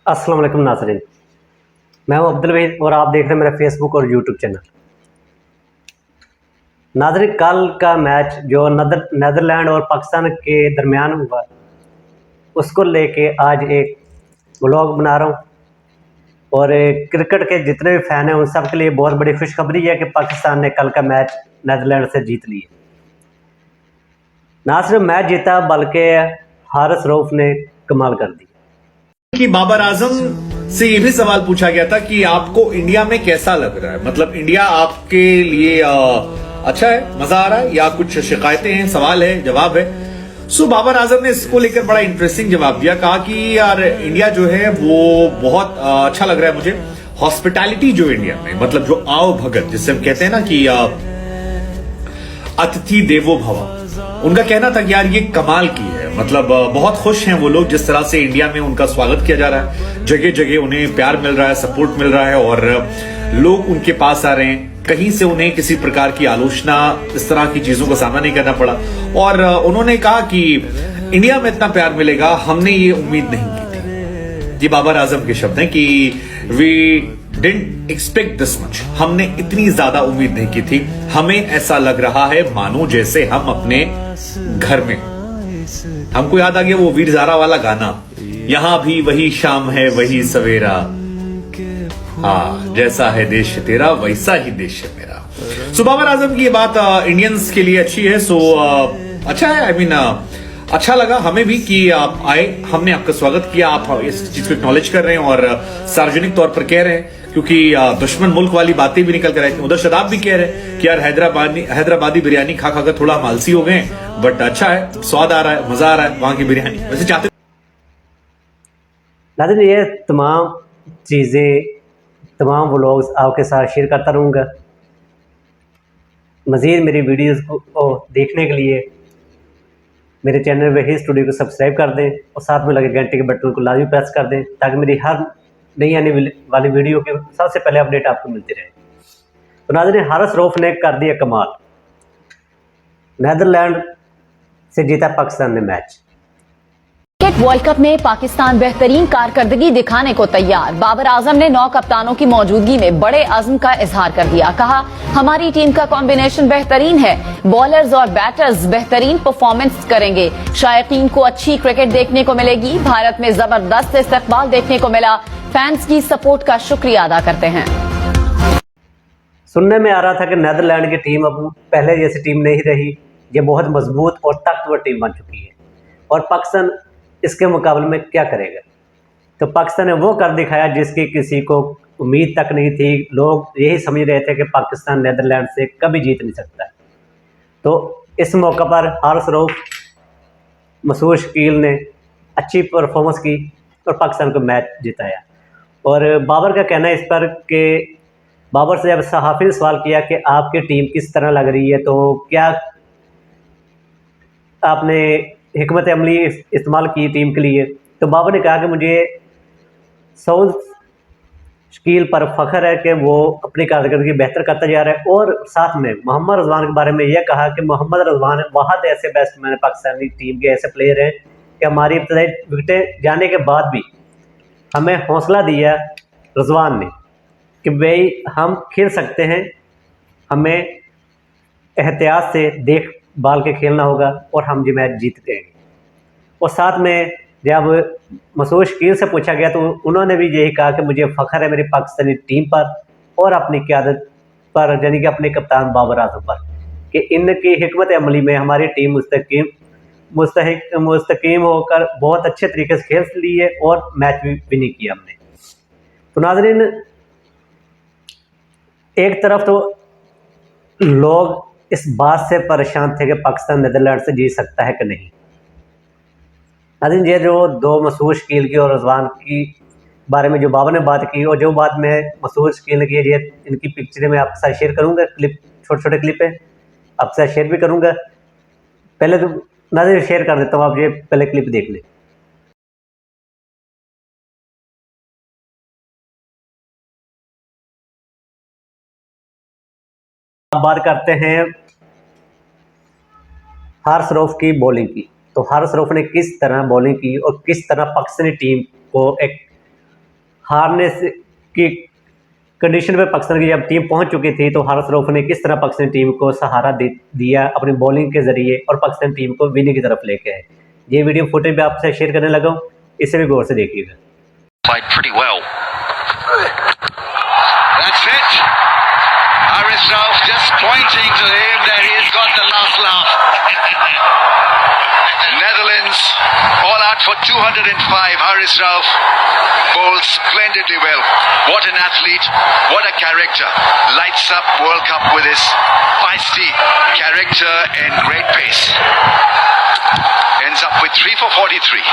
अस्सलाम वालेकुम नाज़रीन, मैं हूं अब्दुल वहीद और आप देख रहे हैं मेरा फेसबुक और यूट्यूब चैनल। नाज़रीन, कल का मैच जो नीदरलैंड और पाकिस्तान के दरमियान हुआ, उसको लेके आज एक व्लॉग बना रहा हूं। और क्रिकेट के जितने भी फ़ैन हैं उन सब के लिए बहुत बड़ी खुशखबरी है कि पाकिस्तान ने कल का मैच नीदरलैंड से जीत लिया। ना सिर्फ मैच जीता बल्कि हारिस रऊफ ने कमाल कर दी। कि बाबर आजम से ये भी सवाल पूछा गया था कि आपको इंडिया में कैसा लग रहा है, मतलब इंडिया आपके लिए अच्छा है, मजा आ रहा है या कुछ शिकायतें हैं, सवाल है, जवाब है। सो बाबर आजम ने इसको लेकर बड़ा इंटरेस्टिंग जवाब दिया, कहा कि यार इंडिया जो है वो बहुत अच्छा लग रहा है मुझे। हॉस्पिटैलिटी जो इंडिया में, मतलब जो आओ भगत जिससे हम कहते हैं ना कि अतिथि देवो भव, उनका कहना था कि यार ये कमाल की है। मतलब बहुत खुश हैं वो लोग जिस तरह से इंडिया में उनका स्वागत किया जा रहा है, जगह जगह उन्हें प्यार मिल रहा है, सपोर्ट मिल रहा है और लोग उनके पास आ रहे हैं। कहीं से उन्हें किसी प्रकार की आलोचना, इस तरह की चीजों का सामना नहीं करना पड़ा। और उन्होंने कहा कि इंडिया में इतना प्यार मिलेगा, हमने ये उम्मीद नहीं की थी। ये बाबर आजम के शब्द हैं कि we didn't expect this much, हमने इतनी ज्यादा उम्मीद नहीं की थी। हमें ऐसा लग रहा है मानो जैसे हम अपने घर में। हमको याद आ गया वो वीर ज़ारा वाला गाना, यहां भी वही शाम है वही सवेरा, हाँ जैसा है देश तेरा वैसा ही देश है मेरा। सो बाबर आजम की ये बात इंडियंस के लिए अच्छी है। सो अच्छा है, आई मीन अच्छा लगा हमें भी कि आप आए, हमने आपका स्वागत किया, आप इस चीज को एक्नॉलेज कर रहे हैं और सार्वजनिक तौर पर कह रहे हैं, क्योंकि दुश्मन मुल्क वाली बातें भी निकल कर आई थी। उधर शदाब भी कह रहे हैं कि यार हैदराबादी बिरयानी खा खाकर थोड़ा मालसी हो गए, बट अच्छा है, स्वाद आ रहा है, मजा आ रहा है वहां की बिरयानी। वैसे चाहते नाज़रीन, ये तमाम चीज़ें, तमाम व्लॉग्स आपके साथ शेयर करता रहूँगा। मज़ीद मेरी वीडियोज़ को देखने के लिए मेरे चैनल वहीद स्टूडियो को सब्सक्राइब कर दें और साथ में लगे घंटे के बटन को लाजमी प्रेस कर दें, ताकि मेरी हर नई आने वाली वीडियो के सबसे पहले अपडेट आपको मिलती रहे। तो नाज़रीन, हारिस रऊफ ने कर दिया कमाल, नीदरलैंड से जीता पाकिस्तान ने मैच। क्रिकेट वर्ल्ड कप में पाकिस्तान बेहतरीन कारकर्दगी दिखाने को तैयार। बाबर आजम ने 9 कप्तानों की मौजूदगी में बड़े अज़्म का इजहार कर दिया। कहा, हमारी टीम का कॉम्बिनेशन बेहतरीन है, बॉलर्स और बैटर्स बेहतरीन परफॉर्मेंस करेंगे, शायकीन को अच्छी क्रिकेट देखने को मिलेगी। भारत में जबरदस्त इस्तकबाल देखने को मिला, फैंस की सपोर्ट का शुक्रिया अदा करते हैं। सुनने में आ रहा था कि नीदरलैंड की टीम अब पहले जैसी टीम नहीं रही, ये बहुत मजबूत और ताकतवर टीम बन चुकी है और पाकिस्तान इसके मुकाबले में क्या करेगा। तो पाकिस्तान ने वो कर दिखाया जिसकी किसी को उम्मीद तक नहीं थी। लोग यही समझ रहे थे कि पाकिस्तान नीदरलैंड से कभी जीत नहीं सकता। तो इस मौका पर हारिस रऊफ, मसूद शकील ने अच्छी परफॉर्मेंस की और पाकिस्तान को मैच जिताया। और बाबर का कहना है इस पर कि बाबर से जब सहाफ़ी ने सवाल किया कि आपकी टीम किस तरह लग रही है, तो क्या आपने हिकमत अमली इस्तेमाल की टीम के लिए, तो बाबर ने कहा कि मुझे सऊद शकील पर फ़ख्र है कि वो अपनी कारकर्दगी बेहतर करता जा रहा है। और साथ में मोहम्मद रिजवान के बारे में यह कहा कि मोहम्मद रिजवान वाहद ऐसे बैट्समैन है पाकिस्तानी टीम के, ऐसे प्लेयर हैं कि हमारी इब्तदाई विकेटें जाने के बाद भी हमें हौसला दिया रिजवान ने कि भाई हम खेल सकते हैं, हमें एहतियात से देख बाल के खेलना होगा और हम ये मैच जीत गए। और साथ में जब मसूद शकील से पूछा गया तो उन्होंने भी यही कहा कि मुझे फ़ख्र है मेरी पाकिस्तानी टीम पर और अपनी क़यादत पर, यानी कि अपने कप्तान बाबर आजम पर, कि इनकी हिकमत अमली में हमारी टीम मुस्तकीम होकर बहुत अच्छे तरीके से खेल ली है और मैच भी विनिंग किया हमने। तो नाज़रीन, एक तरफ तो लोग इस बात से परेशान थे कि पाकिस्तान नीदरलैंड से जीत सकता है कि नहीं। नाज़रीन, ये जो दो मसूद शकील की और रिजवान की बारे में जो बाबर ने बात की और जो बात में मसूद शकील ने की, ये इनकी पिक्चरें मैं आपके साथ शेयर करूंगा, क्लिप, छोटे छोटे क्लिप है, आपके साथ शेयर भी करूंगा। पहले तो नाज़रीन शेयर कर देता हूँ, आप ये पहले क्लिप देख लें। अब बात करते हैं हारिस रऊफ की बॉलिंग की। तो हारिस रऊफ ने किस तरह बॉलिंग की और किस तरह पाकिस्तानी टीम को एक हारने से की कंडीशन पे पाकिस्तान की जब टीम पहुंच चुकी थी, तो हारिस रऊफ ने किस तरह पाकिस्तानी टीम को सहारा दिया अपनी बॉलिंग के ज़रिए और पाकिस्तान टीम को विनिंग की तरफ लेके आए। ये वीडियो फुटेज भी आपसे शेयर करने लगा हूँ, इसे भी गौर से देखिएगा। Played pretty well. That's it. Haris Rauf just pointing to him that he's got the last laugh. Netherlands all out for 205. Haris Rauf bowls splendidly well. What an athlete, what a character. Lights up World Cup with his feisty character and great pace. Ends up with 3 for 43.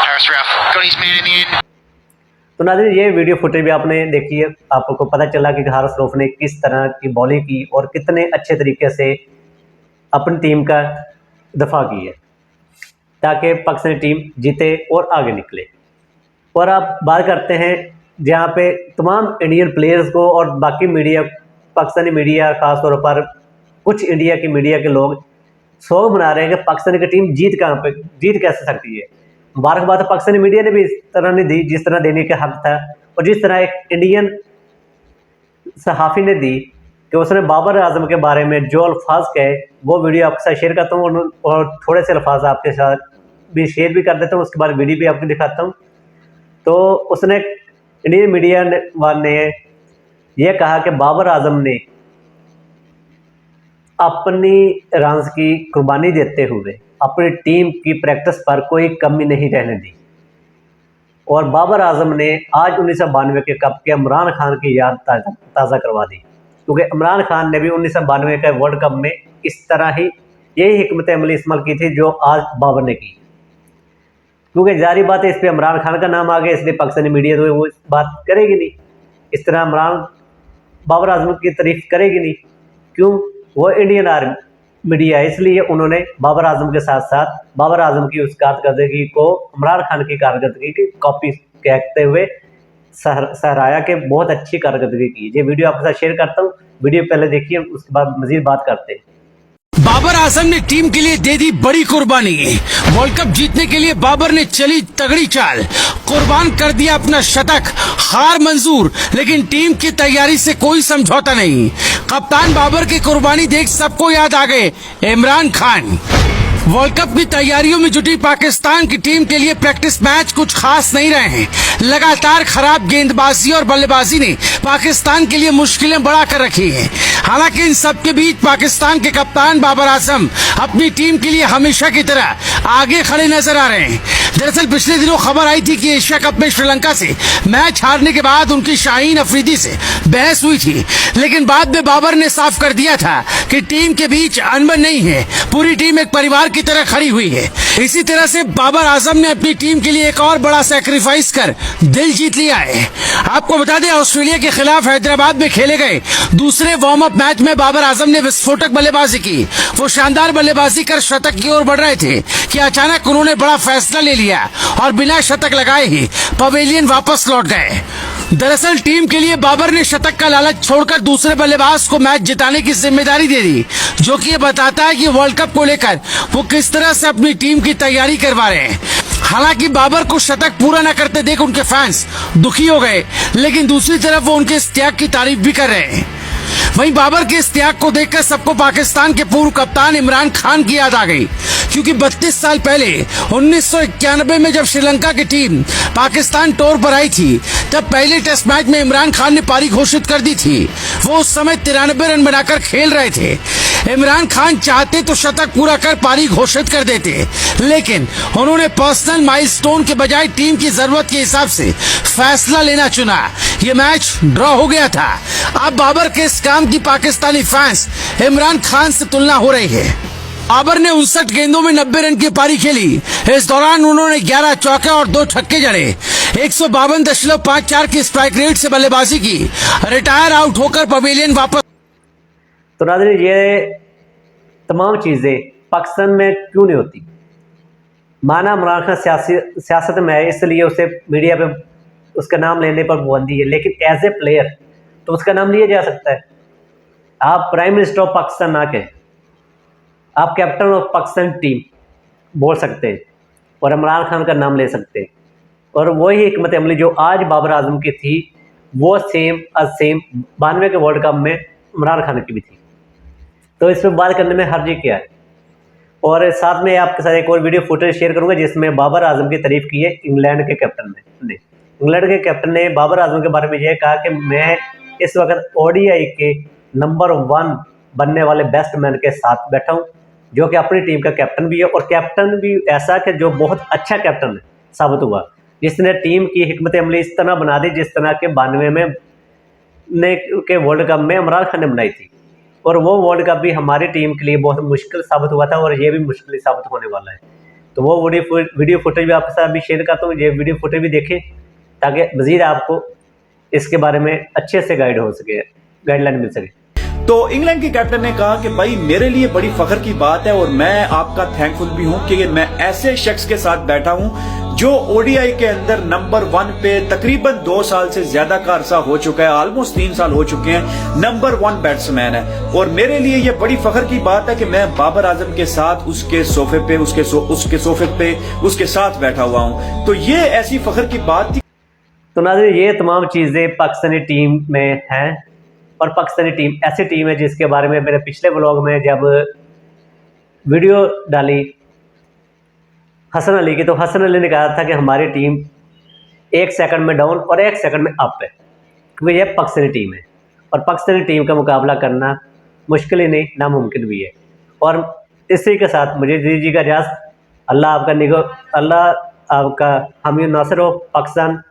Haris Rauf got his man in the end. तो नाज़रीन, ये video footage भी आपने देखी है, आपको पता चला कि हारिस रऊफ ने किस तरह की बॉलिंग की और कितने अच्छे तरीके से अपनी टीम का दफा की है ताकि पाकिस्तानी टीम जीते और आगे निकले। और आप बात करते हैं जहाँ पे तमाम इंडियन प्लेयर्स को और बाकी मीडिया, पाकिस्तानी मीडिया ख़ास तौर पर कुछ इंडिया की मीडिया के लोग शौक मना रहे हैं कि पाकिस्तान की टीम जीत कैसे सकती है। मुबारकबाद पाकिस्तानी मीडिया ने भी इस तरह नहीं दी जिस तरह देने का हक था, और जिस तरह एक इंडियन सहाफ़ी ने दी कि उसने बाबर आजम के बारे में जो अल्फाज कहे, वो वीडियो आपके साथ शेयर करता हूँ और थोड़े से अल्फाज आपके साथ भी शेयर भी कर देता हूँ, उसके बाद वीडियो भी आपको दिखाता हूँ। तो उसने इंडियन मीडिया ने यह कहा कि बाबर आजम ने अपनी रन्स की कुर्बानी देते हुए अपनी टीम की प्रैक्टिस पर कोई कमी नहीं रहने दी, और बाबर आजम ने आज 1992 के कप के इमरान खान की याद ताज़ा करवा दी, क्योंकि इमरान खान ने भी 1992 के वर्ल्ड कप में इस तरह ही यही हिकमत अमली इस्तेमाल की थी जो आज बाबर ने की। क्योंकि जारी बात है, इस पर इमरान खान का नाम आ गया, इसलिए पाकिस्तानी मीडिया तो वो बात करेगी नहीं, इस तरह बाबर आजम की तारीफ करेगी नहीं। क्यों? वो इंडियन मीडिया है, इसलिए उन्होंने बाबर आजम के साथ साथ बाबर आजम की उस कारकर्दगी को इमरान खान की कारकर्दगी की कॉपी कहते हुए सहराया के बहुत अच्छी कारकर्दगी की। ये वीडियो आपके साथ शेयर करता हूँ, वीडियो पहले देखिए, उसके बाद मजीद बात करते हैं। बाबर आजम ने टीम के लिए दे दी बड़ी कुर्बानी। वर्ल्ड कप जीतने के लिए बाबर ने चली तगड़ी चाल, कुर्बान कर दिया अपना शतक। हार मंजूर, लेकिन टीम की तैयारी से कोई समझौता नहीं। कप्तान बाबर की कुर्बानी देख सबको याद आ गए इमरान खान। वर्ल्ड कप की तैयारियों में जुटी पाकिस्तान की टीम के लिए प्रैक्टिस मैच कुछ खास नहीं रहे हैं। लगातार खराब गेंदबाजी और बल्लेबाजी ने पाकिस्तान के लिए मुश्किलें बढ़ा कर रखी हैं। हालांकि इन सब के बीच पाकिस्तान के कप्तान बाबर आजम अपनी टीम के लिए हमेशा की तरह आगे खड़े नजर आ रहे हैं। दरअसल पिछले दिनों खबर आई थी कि एशिया कप में श्रीलंका से मैच हारने के बाद उनकी शाहीन अफरीदी से बहस हुई थी, लेकिन बाद में बाबर ने साफ कर दिया था कि टीम के बीच अनबन नहीं है, पूरी टीम एक परिवार की तरह खड़ी हुई है। इसी तरह से बाबर आजम ने अपनी टीम के लिए एक और बड़ा सैक्रिफाइस कर दिल जीत लिया है। आपको बता दें, ऑस्ट्रेलिया के खिलाफ हैदराबाद में खेले गए दूसरे वार्म अप मैच में बाबर आजम ने विस्फोटक बल्लेबाजी की। वो शानदार बल्लेबाजी कर शतक की ओर बढ़ रहे थे कि अचानक उन्होंने बड़ा फैसला ले लिया और बिना शतक लगाए ही पवेलियन वापस लौट गए। दरअसल टीम के लिए बाबर ने शतक का लालच छोड़कर दूसरे बल्लेबाज को मैच जिताने की जिम्मेदारी दे दी, जो कि ये बताता है कि वर्ल्ड कप को लेकर वो किस तरह से अपनी टीम की तैयारी करवा रहे हैं। हालांकि बाबर को शतक पूरा न करते देख उनके फैंस दुखी हो गए, लेकिन दूसरी तरफ वो उनके इस त्याग की तारीफ भी कर रहे हैं। वहीं बाबर के इस त्याग को देखकर सबको पाकिस्तान के पूर्व कप्तान इमरान खान की याद आ गई, क्योंकि 32 साल पहले 1991 में जब श्रीलंका की टीम पाकिस्तान टूर पर आई थी, तब पहले टेस्ट मैच में इमरान खान ने पारी घोषित कर दी थी। वो उस समय 93 रन बनाकर खेल रहे थे। इमरान खान चाहते तो शतक पूरा कर पारी घोषित कर देते, लेकिन उन्होंने पर्सनल माइलस्टोन के बजाय टीम की जरूरत के हिसाब से फैसला लेना चुना। ये मैच ड्रॉ हो गया था। अब बाबर के इस काम की पाकिस्तानी फैंस इमरान खान से तुलना हो रही है। बाबर ने 59 गेंदों में 90 रन की पारी खेली। इस दौरान उन्होंने 11 चौके और 2 छक्के जड़े। 152.54 की स्ट्राइक रेट से बल्लेबाजी की। रिटायर आउट होकर पवेलियन वापस। तो नाज़रीन, ये तमाम चीज़ें पाकिस्तान में क्यों नहीं होती? माना इमरान खान सियासत में है, इसलिए उसे मीडिया पे उसका नाम लेने पर पाबंदी है, लेकिन एज ए प्लेयर तो उसका नाम लिया जा सकता है। आप प्राइम मिनिस्टर ऑफ पाकिस्तान ना कहें, आप कैप्टन ऑफ पाकिस्तान टीम बोल सकते हैं और इमरान खान का नाम ले सकते हैं, और वही हिकमत अमली जो आज बाबर आजम की थी वो सेम 92 के वर्ल्ड कप में इमरान खान की भी थी। तो इस पर बात करने में हर्ज क्या है। और साथ में आपके साथ एक और वीडियो फुटेज शेयर करूंगा जिसमें बाबर आजम की तारीफ की है इंग्लैंड के कैप्टन ने। इंग्लैंड के कैप्टन ने बाबर आजम के बारे में यह कहा कि मैं इस वक्त ओडीआई के नंबर 1 बनने वाले बैट्समैन के साथ बैठा हूं, जो कि अपनी टीम का कैप्टन भी है और कैप्टन भी ऐसा कि जो बहुत अच्छा कैप्टन साबित हुआ, जिसने टीम की हिकमत अमली इस तरह बना दी जिस तरह के 92 में के वर्ल्ड कप में इमरान खान ने बनाई थी। और वो वर्ल्ड कप भी हमारी टीम के लिए बहुत मुश्किल साबित हुआ था और ये भी मुश्किल ही साबित होने वाला है। तो वो वीडियो फुटेज भी आपके साथ भी शेयर करता हूँ, ये वीडियो फुटेज भी देखें ताकि मज़ीद आपको इसके बारे में अच्छे से गाइडलाइन मिल सके। तो इंग्लैंड के कैप्टन ने कहा कि भाई मेरे लिए बड़ी फख्र की बात है और मैं आपका थैंकफुल भी हूं कि मैं ऐसे शख्स के साथ बैठा हूं जो ओडीआई के अंदर नंबर 1 पे तकरीबन 2 साल से ज्यादा का अरसा हो चुका है, ऑलमोस्ट 3 साल हो चुके हैं, नंबर 1 बैट्समैन है। और मेरे लिए ये बड़ी फख्र की बात है कि मैं बाबर आजम के साथ उसके सोफे पे उसके साथ बैठा हुआ हूं। तो ये ऐसी फख्र की बात थी। तो नाज़रीन, ये तमाम चीज़ें पाकिस्तानी टीम में हैं और पाकिस्तानी टीम ऐसी टीम है जिसके बारे में मैंने पिछले व्लॉग में जब वीडियो डाली हसन अली की, तो हसन अली ने कहा था कि हमारी टीम 1 सेकंड में डाउन और 1 सेकंड में अप है, क्योंकि यह पाकिस्तानी टीम है और पाकिस्तानी टीम का मुकाबला करना मुश्किल ही नहीं नामुमकिन भी है। और इसी के साथ मुझे दीजिए का इजाज़त। अल्लाह आपका हामी नासिर हो। पाकिस्तान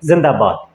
जिंदाबाद।